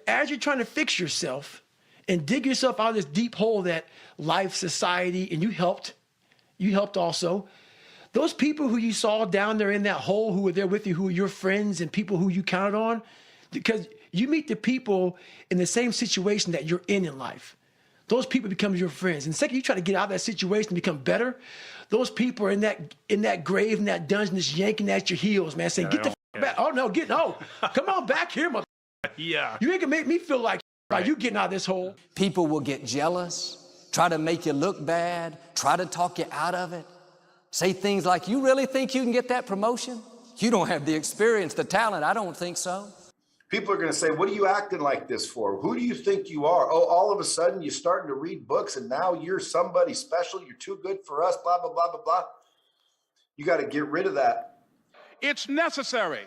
as you're trying to fix yourself and dig yourself out of this deep hole that life, society, and you helped also, those people who you saw down there in that hole who were there with you, who were your friends and people who you counted on, because you meet the people in the same situation that you're in life. Those people become your friends. And the second you try to get out of that situation and become better, those people are in that grave, in that dungeon, just yanking at your heels, man, saying, get the back. Oh, no, come on back here, mother. Yeah. You ain't gonna make me feel like you getting out of this hole. People will get jealous, try to make you look bad, try to talk you out of it. Say things like, you really think you can get that promotion? You don't have the experience, the talent. I don't think so. People are going to say, what are you acting like this for? Who do you think you are? Oh, all of a sudden you're starting to read books and now you're somebody special. You're too good for us, blah, blah, blah, blah, blah. You got to get rid of that. It's necessary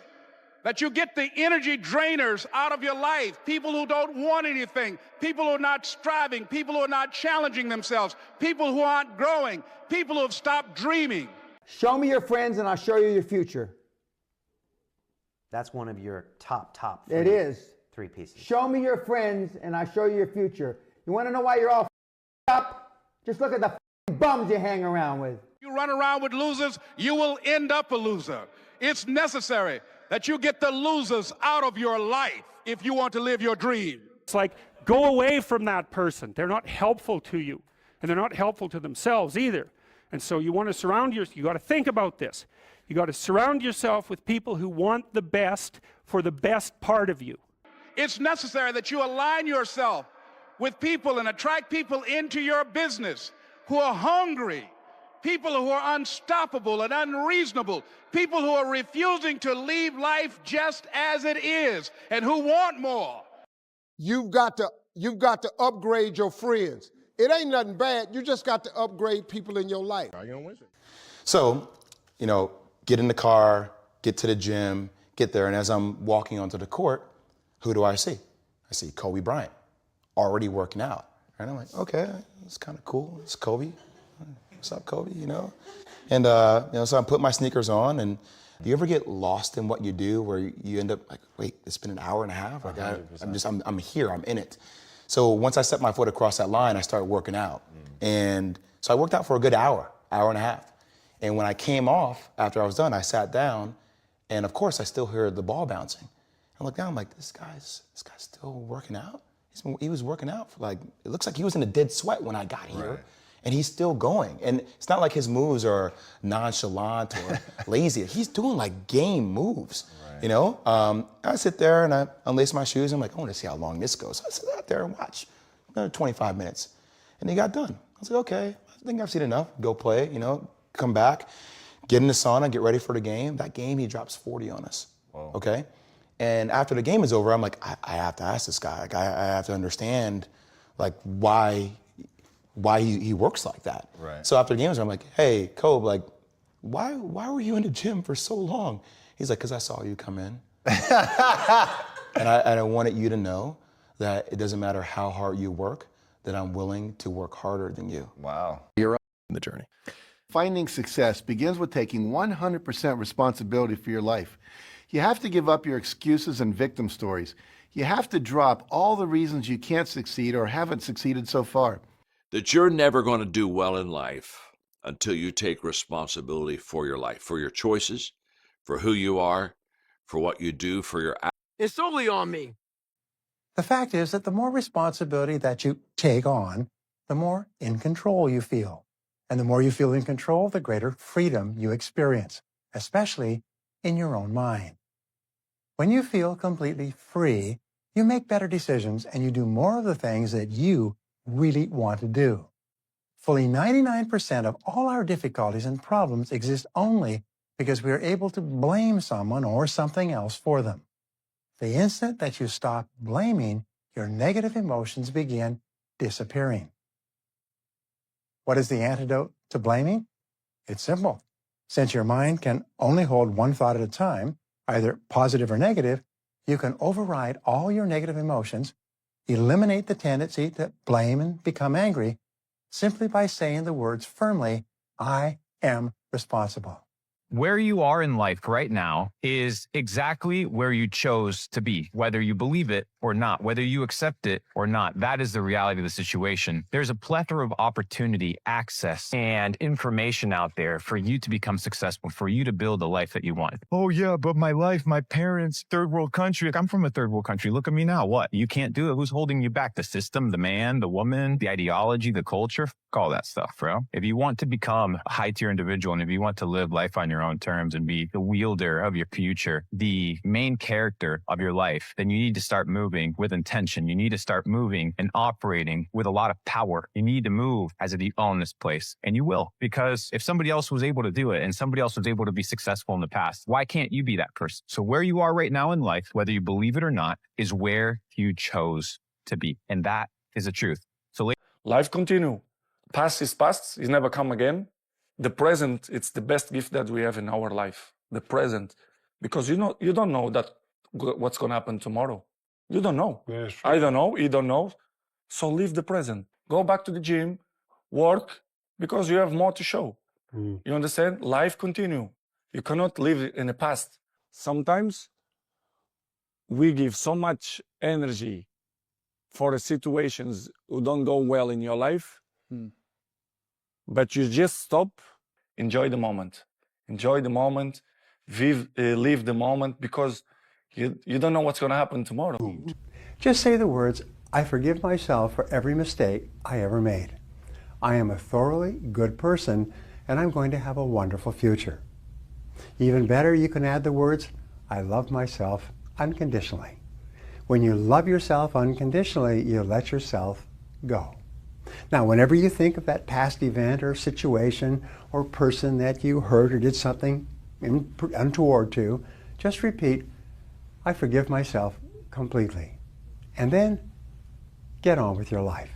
that you get the energy drainers out of your life, people who don't want anything, people who are not striving, people who are not challenging themselves, people who aren't growing, people who have stopped dreaming. Show me your friends and I'll show you your future. That's one of your top It is. 3 pieces. Show me your friends and I'll show you your future. You want to know why you're all up? Just look at the bums you hang around with. You run around with losers, you will end up a loser. It's necessary that you get the losers out of your life if you want to live your dream. It's like, go away from that person. They're not helpful to you, and they're not helpful to themselves either. And so you want to surround yourself, you got to think about this. You got to surround yourself with people who want the best for the best part of you. It's necessary that you align yourself with people and attract people into your business who are hungry, people who are unstoppable and unreasonable, people who are refusing to leave life just as it is and who want more. You've got to upgrade your friends. It ain't nothing bad. You just got to upgrade people in your life. So, get in the car, get to the gym, get there, and as I'm walking onto the court, who do I see? I see Kobe Bryant, already working out. And I'm like, okay, it's kind of cool. It's Kobe. What's up, Kobe? And so I put my sneakers on, and do you ever get lost in what you do, where you end up like, wait, it's been an hour and a half. Like I'm here, I'm in it. So once I set my foot across that line, I started working out, and so I worked out for a good hour and a half. And when I came off after I was done, I sat down, and of course I still heard the ball bouncing. I looked down, I'm like, this guy's still working out. He was working out for it looks like he was in a dead sweat when I got here. Right. And he's still going. And it's not like his moves are nonchalant or lazy. He's doing game moves, right. I sit there and I unlace my shoes. I'm like, I want to see how long this goes. So I sit out there and watch, another 25 minutes. And he got done. I was like, okay, I think I've seen enough. Go play, come back, get in the sauna, get ready for the game. That game, he drops 40 on us, Whoa. Okay? And after the game is over, I'm like, I have to ask this guy. I have to understand, why he works like that. Right. So after the game, I'm like, hey, Kobe, why were you in the gym for so long? He's like, because I saw you come in. and I wanted you to know that it doesn't matter how hard you work, that I'm willing to work harder than you. Wow. You're up in the journey. Finding success begins with taking 100% responsibility for your life. You have to give up your excuses and victim stories. You have to drop all the reasons you can't succeed or haven't succeeded so far. That you're never going to do well in life until you take responsibility for your life, for your choices, for who you are, for what you do, for your actions. It's solely on me. The fact is that the more responsibility that you take on, the more in control you feel. And the more you feel in control, the greater freedom you experience, especially in your own mind. When you feel completely free, you make better decisions and you do more of the things that you really want to do. Fully 99% of all our difficulties and problems exist only because we are able to blame someone or something else for them. The instant that you stop blaming, your negative emotions begin disappearing. What is the antidote to blaming? It's simple. Since your mind can only hold one thought at a time, either positive or negative, you can override all your negative emotions, eliminate the tendency to blame and become angry, simply by saying the words firmly, I am responsible. Where you are in life right now is exactly where you chose to be, whether you believe it or not, whether you accept it or not. That is the reality of the situation. There's a plethora of opportunity, access, and information out there for you to become successful, for you to build the life that you want. Oh yeah, but my life, my parents, third world country. I'm from a third world country. Look at me now. What? You can't do it. Who's holding you back? The system, the man, the woman, the ideology, the culture, all that stuff, bro. If you want to become a high tier individual and if you want to live life on your own terms and be the wielder of your future, the main character of your life, then you need to start moving with intention. You need to start moving and operating with a lot of power. You need to move as if you own this place, and you will, because if somebody else was able to do it and somebody else was able to be successful in the past, why can't you be that person? So where you are right now in life, whether you believe it or not, is where you chose to be. And that is the truth. So life continue. Past is past, it's never come again. The present, it's the best gift that we have in our life. The present. Because you don't know that what's going to happen tomorrow. You don't know. Yes. I don't know, you don't know. So live the present. Go back to the gym, work, because you have more to show. You understand? Life continue. You cannot live in the past. Sometimes we give so much energy for the situations who don't go well in your life. But you just stop, enjoy the moment. Enjoy the moment, live the moment, because you don't know what's going to happen tomorrow. Just say the words, I forgive myself for every mistake I ever made. I am a thoroughly good person, and I'm going to have a wonderful future. Even better, you can add the words, I love myself unconditionally. When you love yourself unconditionally, you let yourself go. Now, whenever you think of that past event or situation or person that you hurt or did something untoward to, just repeat, I forgive myself completely. And then get on with your life.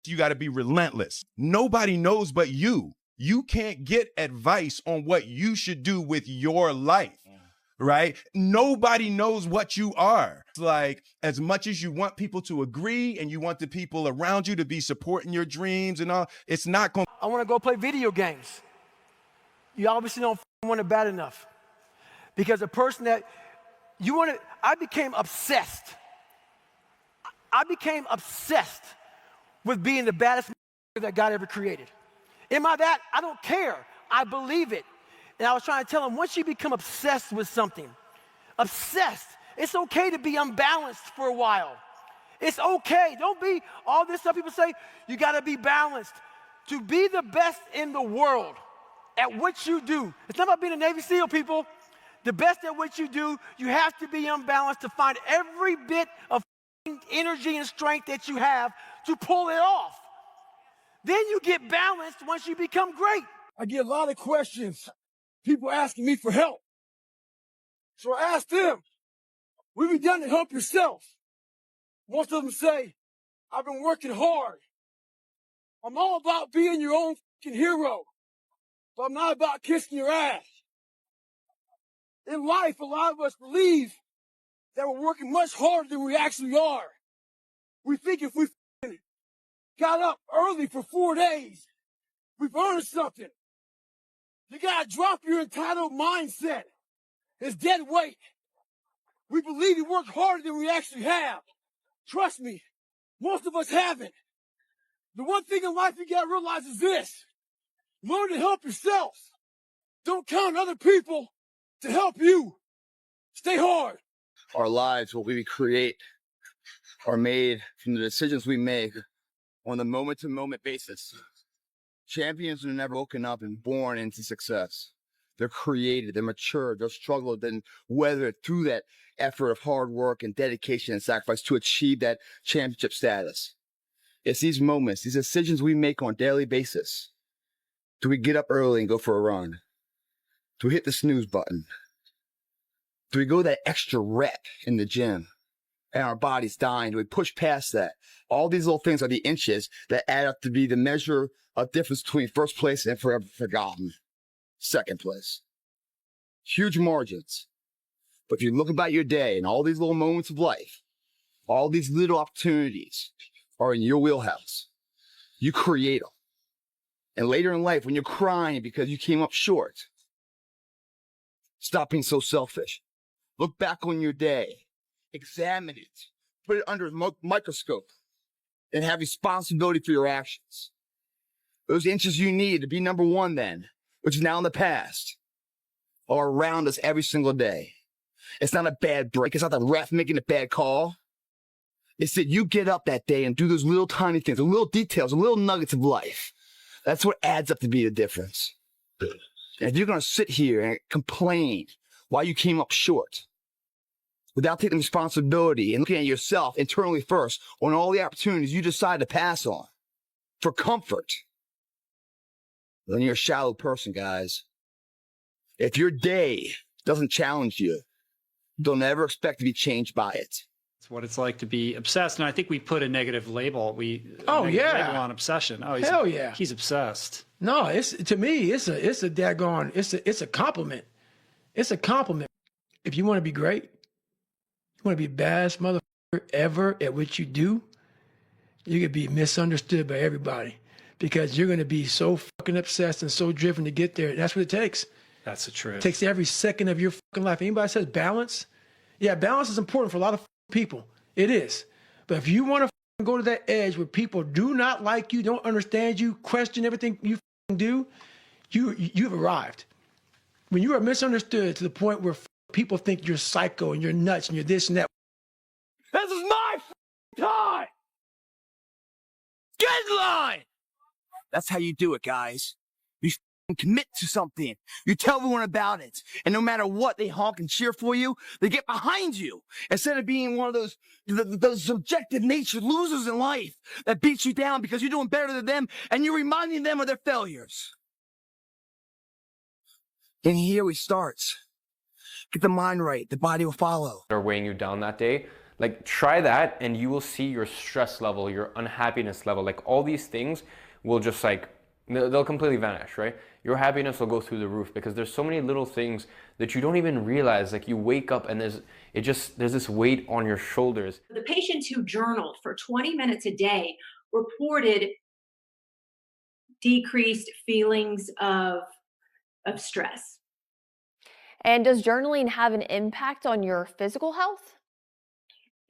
You got to be relentless. Nobody knows but you. You can't get advice on what you should do with your life, right? Nobody knows what you are. It's like, as much as you want people to agree and you want the people around you to be supporting your dreams and all, it's not going to. I want to go play video games. You obviously don't want it bad enough. Because a person that you want to, I became obsessed. I became obsessed with being the baddest that God ever created. Am I that? I don't care. I believe it. And I was trying to tell him, once you become obsessed with something, obsessed, it's okay to be unbalanced for a while. It's okay. Don't be all this stuff people say, you got to be balanced. To be the best in the world at what you do, it's not about being a Navy SEAL, people. The best at what you do, you have to be unbalanced to find every bit of energy and strength that you have to pull it off. Then you get balanced once you become great. I get a lot of questions, people asking me for help. So I asked them, what have you done to help yourself? Most of them say, I've been working hard. I'm all about being your own hero, but I'm not about kissing your ass. In life, a lot of us believe that we're working much harder than we actually are. We think if we got up early for 4 days, we've earned something. You gotta drop your entitled mindset. It's dead weight. We believe we work harder than we actually have. Trust me, most of us haven't. The one thing in life you gotta realize is this: learn to help yourself. Don't count on other people to help you. Stay hard. Our lives, what we create, are made from the decisions we make on a moment-to-moment basis. Champions are never woken up and born into success. They're created, they're mature, they're struggled and weathered through that effort of hard work and dedication and sacrifice to achieve that championship status. It's these moments, these decisions we make on a daily basis. Do we get up early and go for a run? Do we hit the snooze button? Do we go that extra rep in the gym? and our body's dying. We push past that. All these little things are the inches that add up to be the measure of difference between first place and forever forgotten. Second place. Huge margins. But if you look about your day and all these little moments of life, all these little opportunities are in your wheelhouse. You create them. And later in life, when you're crying because you came up short, stop being so selfish. Look back on your day. Examine it. Put it under a microscope. And have responsibility for your actions. Those inches you need to be number one then, which is now in the past, are around us every single day. It's not a bad break. It's not the ref making a bad call. It's that you get up that day and do those little tiny things, the little details, the little nuggets of life. That's what adds up to be the difference. And if you're going to sit here and complain why you came up short, without taking responsibility and looking at yourself internally first on all the opportunities you decide to pass on for comfort, then you're a shallow person, guys. If your day doesn't challenge you, don't ever expect to be changed by it. It's what it's like to be obsessed. And I think we put a negative label. Label on obsession. Oh, Hell yeah. He's obsessed. No, to me, it's a daggone, it's a compliment. It's a compliment. If you want to be great, you want to be the baddest motherfucker ever at what you do, you could be misunderstood by everybody because you're going to be so fucking obsessed and so driven to get there. That's what it takes. That's the truth. It takes every second of your fucking life. Anybody says balance? Yeah, balance is important for a lot of people. It is. But if you want to go to that edge where people do not like you, don't understand you, question everything you do, you've arrived. When you are misunderstood to the point where people think you're psycho and you're nuts and you're this and that. This is my time! Get in line! That's how you do it, guys. You commit to something. You tell everyone about it. And no matter what, they honk and cheer for you. They get behind you. Instead of being one of those subjective nature losers in life that beats you down because you're doing better than them and you're reminding them of their failures. And here we start. Get the mind right. The body will follow. Are weighing you down that day. Like, try that and you will see your stress level, your unhappiness level, like all these things will just they'll completely vanish, right? Your happiness will go through the roof because there's so many little things that you don't even realize. Like, you wake up and there's this weight on your shoulders. The patients who journaled for 20 minutes a day reported decreased feelings of stress. And does journaling have an impact on your physical health?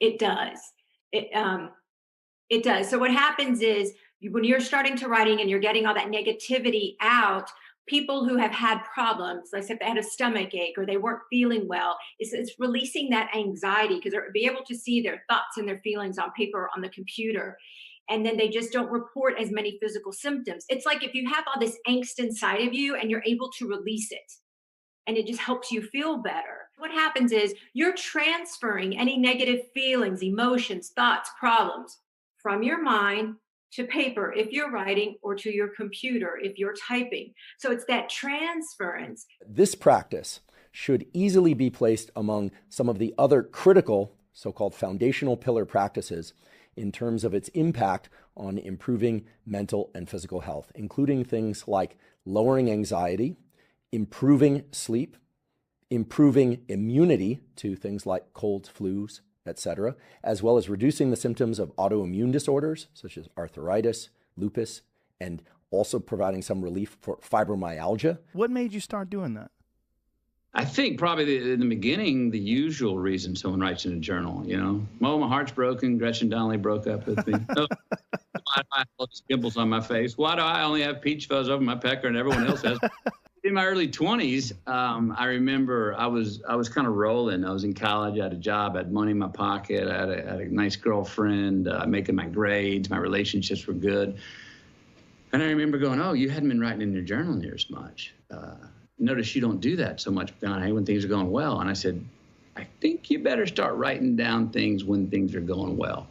It does. It does. So what happens is when you're starting to writing and you're getting all that negativity out, people who have had problems, like if they had a stomach ache or they weren't feeling well, it's releasing that anxiety because they'll be able to see their thoughts and their feelings on paper or on the computer. And then they just don't report as many physical symptoms. It's like if you have all this angst inside of you and you're able to release it, and it just helps you feel better. What happens is you're transferring any negative feelings, emotions, thoughts, problems from your mind to paper if you're writing or to your computer if you're typing. So it's that transference. This practice should easily be placed among some of the other critical, so-called foundational pillar practices in terms of its impact on improving mental and physical health, including things like lowering anxiety, improving sleep, improving immunity to things like colds, flus, etc., as well as reducing the symptoms of autoimmune disorders such as arthritis, lupus, and also providing some relief for fibromyalgia. What made you start doing that? I think probably in the beginning, the usual reason someone writes in a journal, well, my heart's broken, Gretchen Donnelly broke up with me. Why do I have all these pimples on my face? Why do I only have peach fuzz over my pecker and everyone else has? In my early 20s, I remember I was kind of rolling. I was in college, I had a job, I had money in my pocket, I had a nice girlfriend, making my grades, my relationships were good. And I remember going, oh, you hadn't been writing in your journal near as much. Notice you don't do that so much, McConaughey, when things are going well. And I said, I think you better start writing down things when things are going well.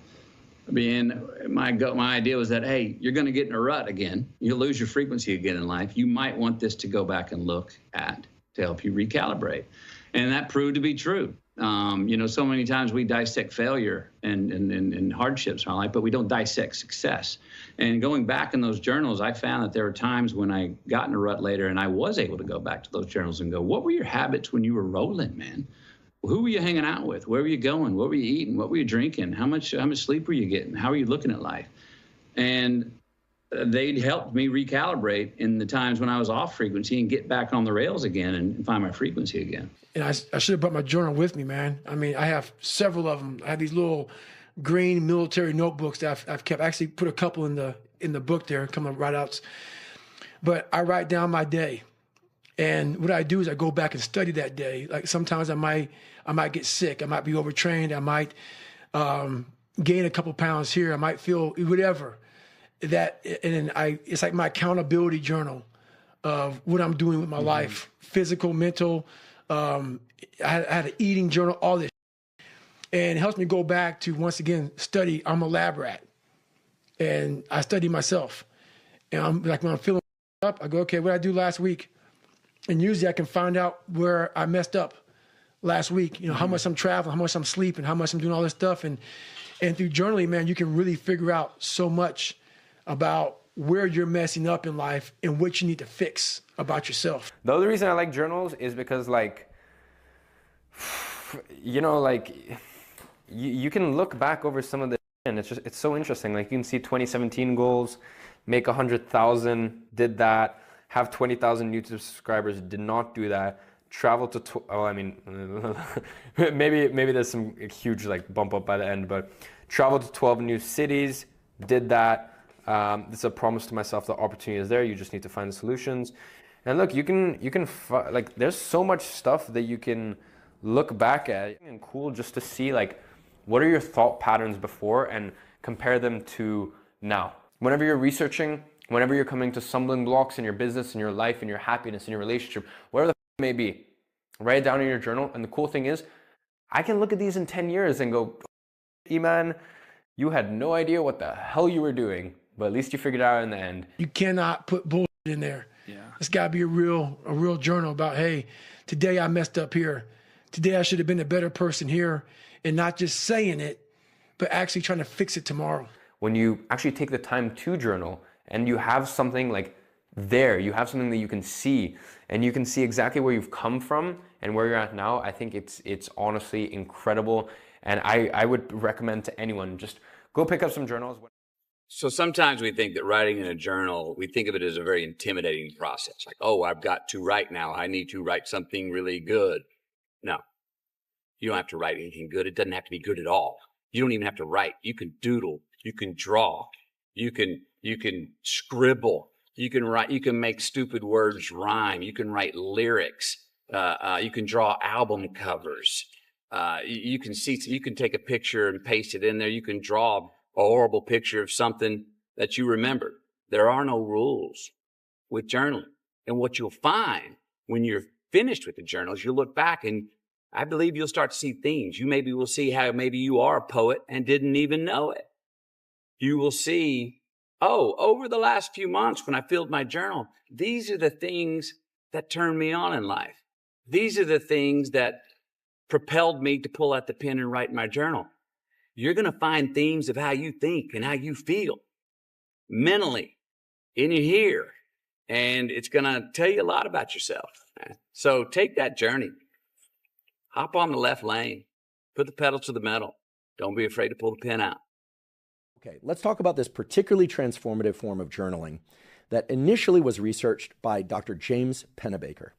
I mean, my idea was that, hey, you're going to get in a rut again. You'll lose your frequency again in life. You might want this to go back and look at to help you recalibrate. And that proved to be true. You know, so many times we dissect failure and hardships in our life, but we don't dissect success. And going back in those journals, I found that there were times when I got in a rut later and I was able to go back to those journals and go, what were your habits when you were rolling, man? Who were you hanging out with? Where were you going? What were you eating? What were you drinking? How much sleep were you getting? How are you looking at life? And they'd helped me recalibrate in the times when I was off frequency and get back on the rails again and find my frequency again. And I should have brought my journal with me, man. I mean, I have several of them. I have these little green military notebooks that I've kept. I actually put a couple in the book there, coming right outs. But I write down my day. And what I do is I go back and study that day. Like sometimes I might get sick. I might be overtrained. I might gain a couple pounds here. I might feel whatever. It's like my accountability journal of what I'm doing with my life, physical, mental. I had an eating journal, all this. And it helps me go back to, once again, study. I'm a lab rat. And I study myself. And I'm like, when I'm feeling up, I go, okay, what did I do last week? And usually I can find out where I messed up last week. You know, how much I'm traveling, how much I'm sleeping, how much I'm doing all this stuff. And through journaling, man, you can really figure out so much about where you're messing up in life and what you need to fix about yourself. The other reason I like journals is because, like, you know, like you can look back over some of the, and it's so interesting. Like, you can see 2017 goals, make 100,000, did that, have 20,000 YouTube subscribers, did not do that, travel to, maybe there's some huge like bump up by the end, but travel to 12 new cities, did that. It's a promise to myself. The opportunity is there. You just need to find the solutions. And look, you can like, there's so much stuff that you can look back at, and cool just to see, like, what are your thought patterns before and compare them to now. Whenever you're researching, whenever you're coming to stumbling blocks in your business, in your life, in your happiness, in your relationship, whatever the f it may be, write it down in your journal. And the cool thing is, I can look at these in 10 years and go, E-man, you had no idea what the hell you were doing, but at least you figured it out in the end. You cannot put bullshit in there. Yeah. It's got to be a real journal about, hey, today I messed up here. Today I should have been a better person here, and not just saying it, but actually trying to fix it tomorrow. When you actually take the time to journal and you have something like there, you have something that you can see, and you can see exactly where you've come from and where you're at now, I think it's honestly incredible. And I would recommend to anyone, just go pick up some journals. So sometimes we think that writing in a journal, we think of it as a very intimidating process. Like, oh, I've got to write now. I need to write something really good. No, you don't have to write anything good. It doesn't have to be good at all. You don't even have to write. You can doodle. You can draw. You can scribble. You can write. You can make stupid words rhyme. You can write lyrics. You can draw album covers. You can take a picture and paste it in there. You can draw a horrible picture of something that you remember. There are no rules with journaling. And what you'll find when you're finished with the journals, you'll look back and I believe you'll start to see themes. You maybe will see how maybe you are a poet and didn't even know it. You will see, oh, over the last few months when I filled my journal, these are the things that turned me on in life. These are the things that propelled me to pull out the pen and write my journal. You're going to find themes of how you think and how you feel mentally in here. And it's going to tell you a lot about yourself. So take that journey. Hop on the left lane. Put the pedal to the metal. Don't be afraid to pull the pen out. Okay, let's talk about this particularly transformative form of journaling that initially was researched by Dr. James Pennebaker.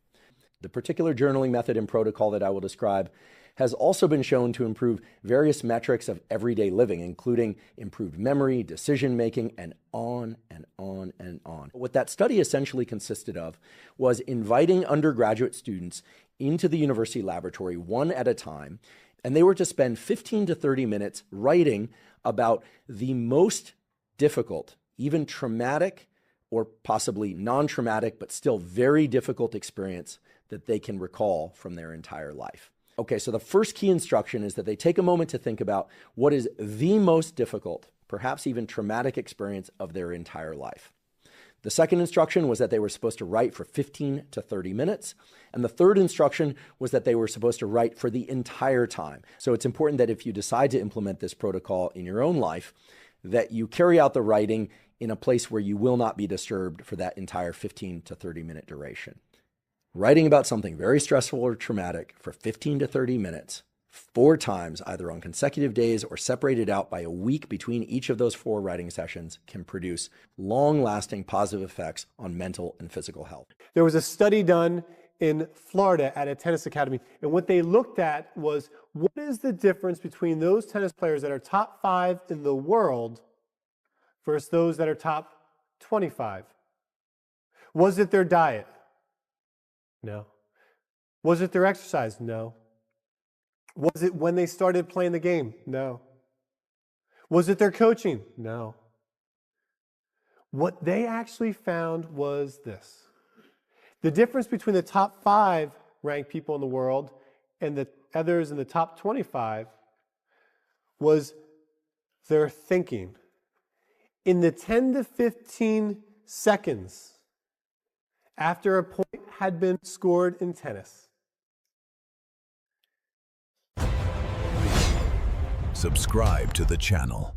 The particular journaling method and protocol that I will describe has also been shown to improve various metrics of everyday living, including improved memory, decision-making, and on and on and on. What that study essentially consisted of was inviting undergraduate students into the university laboratory one at a time, and they were to spend 15 to 30 minutes writing about the most difficult, even traumatic or possibly non-traumatic, but still very difficult experience that they can recall from their entire life. Okay, so the first key instruction is that they take a moment to think about what is the most difficult, perhaps even traumatic experience of their entire life. The second instruction was that they were supposed to write for 15 to 30 minutes. And the third instruction was that they were supposed to write for the entire time. So it's important that if you decide to implement this protocol in your own life, that you carry out the writing in a place where you will not be disturbed for that entire 15 to 30 minute duration. Writing about something very stressful or traumatic for 15 to 30 minutes, 4 times, either on consecutive days or separated out by a week between each of those 4 writing sessions, can produce long-lasting positive effects on mental and physical health. There was a study done in Florida at a tennis academy, and what they looked at was, what is the difference between those tennis players that are top 5 in the world versus those that are top 25? Was it their diet? No. Was it their exercise? No. Was it when they started playing the game? No. Was it their coaching? No. What they actually found was this. The difference between the top 5 ranked people in the world and the others in the top 25 was their thinking. In the 10 to 15 seconds after a point had been scored in tennis. Subscribe to the channel